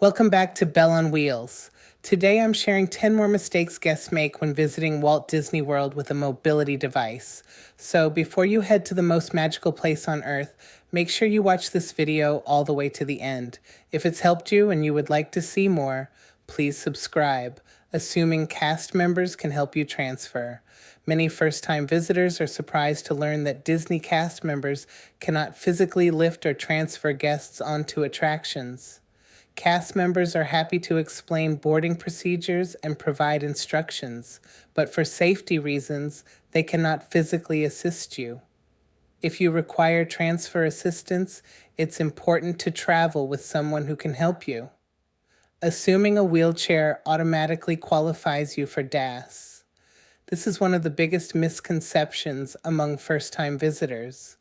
Welcome back to Bell on Wheels. Today I'm sharing 10 more mistakes guests make when visiting Walt Disney World with a mobility device. So before you head to the most magical place on earth, make sure you watch this video all the way to the end. If it's helped you and you would like to see more, please subscribe. Assuming cast members can help you transfer. Many first-time visitors are surprised to learn that Disney cast members cannot physically lift or transfer guests onto attractions. Cast members are happy to explain boarding procedures and provide instructions, but for safety reasons, they cannot physically assist you. If you require transfer assistance, it's important to travel with someone who can help you. Assuming a wheelchair automatically qualifies you for DAS. This is one of the biggest misconceptions among first-time visitors.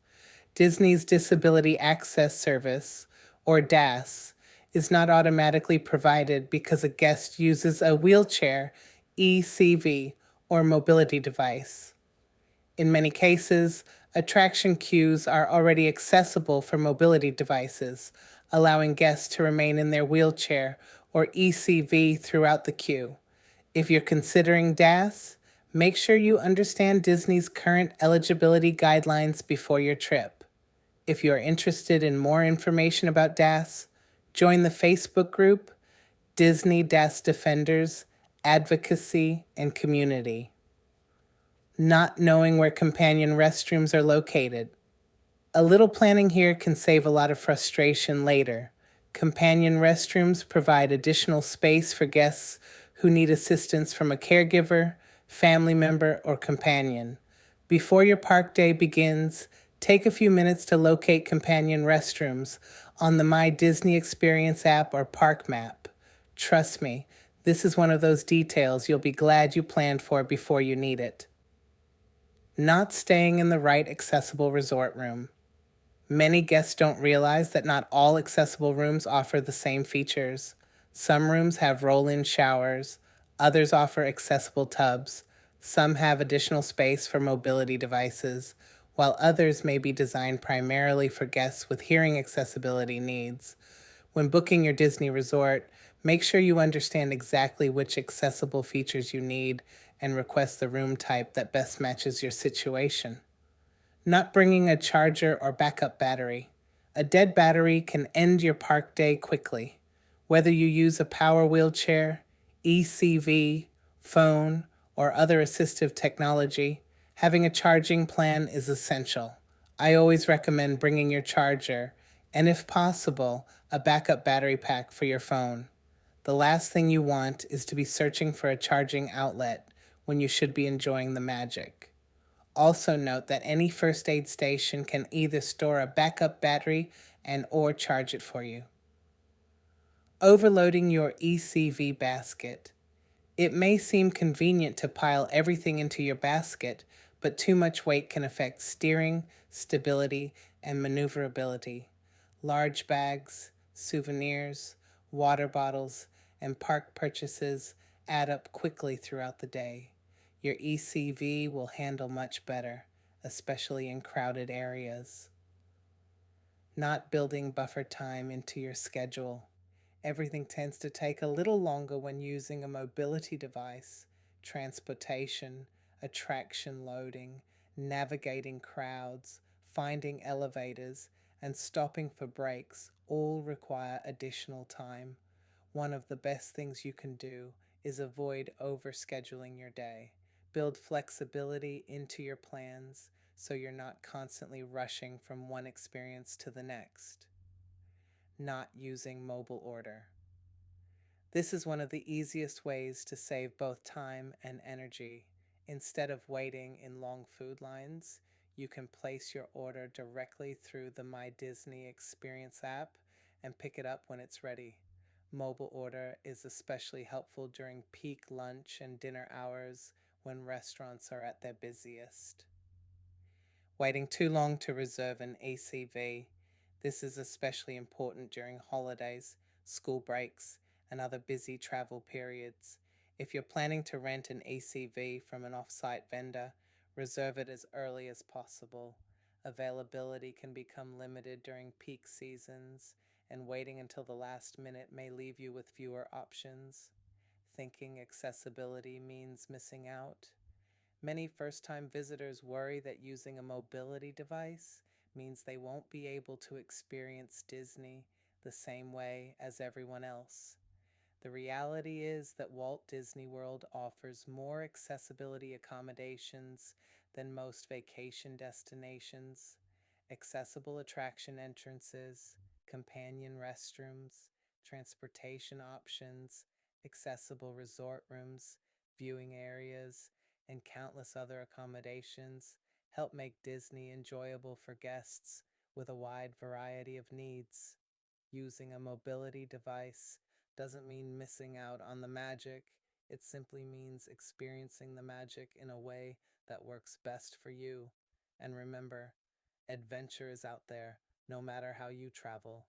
Disney's Disability Access Service, or DAS, is not automatically provided because a guest uses a wheelchair, ECV, or mobility device. In many cases, attraction queues are already accessible for mobility devices, allowing guests to remain in their wheelchair or ECV throughout the queue. If you're considering DAS, make sure you understand Disney's current eligibility guidelines before your trip. If you are interested in more information about DAS, join the Facebook group Disneydasdefenders, Advocacy and Community. Not knowing where companion restrooms are located. A little planning here can save a lot of frustration later. Companion restrooms provide additional space for guests who need assistance from a caregiver, family member, or companion. Before your park day begins, take a few minutes to locate companion restrooms on the My Disney Experience app or park map. Trust me, this is one of those details you'll be glad you planned for before you need it. Not staying in the right accessible resort room. Many guests don't realize that not all accessible rooms offer the same features. Some rooms have roll-in showers, others offer accessible tubs, some have additional space for mobility devices, while others may be designed primarily for guests with hearing accessibility needs. When booking your Disney resort, make sure you understand exactly which accessible features you need and request the room type that best matches your situation. Not bringing a charger or backup battery. A dead battery can end your park day quickly. Whether you use a power wheelchair, ECV, phone, or other assistive technology, having a charging plan is essential. I always recommend bringing your charger and, if possible, a backup battery pack for your phone. The last thing you want is to be searching for a charging outlet when you should be enjoying the magic. Also note that any first aid station can either store a backup battery and or charge it for you. Overloading your ECV basket. It may seem convenient to pile everything into your basket, but too much weight can affect steering, stability, and maneuverability. Large bags, souvenirs, water bottles, and park purchases add up quickly throughout the day. Your ECV will handle much better, especially in crowded areas. Not building buffer time into your schedule. Everything tends to take a little longer when using a mobility device. Transportation, attraction loading, navigating crowds, finding elevators, and stopping for breaks all require additional time. One of the best things you can do is avoid overscheduling your day. Build flexibility into your plans so you're not constantly rushing from one experience to the next. Not using mobile order. This is one of the easiest ways to save both time and energy. Instead of waiting in long food lines, you can place your order directly through the My Disney Experience app and pick it up when it's ready. Mobile order is especially helpful during peak lunch and dinner hours when restaurants are at their busiest. Waiting too long to reserve an ACV. This is especially important during holidays, school breaks, and other busy travel periods. If you're planning to rent an ACV from an off-site vendor, reserve it as early as possible. Availability can become limited during peak seasons, and waiting until the last minute may leave you with fewer options. Thinking accessibility means missing out. Many first time visitors worry that using a mobility device means they won't be able to experience Disney the same way as everyone else. The reality is that Walt Disney World offers more accessibility accommodations than most vacation destinations, accessible attraction entrances, companion restrooms, transportation options, accessible resort rooms, viewing areas, and countless other accommodations help make Disney enjoyable for guests with a wide variety of needs. Using a mobility device doesn't mean missing out on the magic. It simply means experiencing the magic in a way that works best for you. And remember, adventure is out there, no matter how you travel.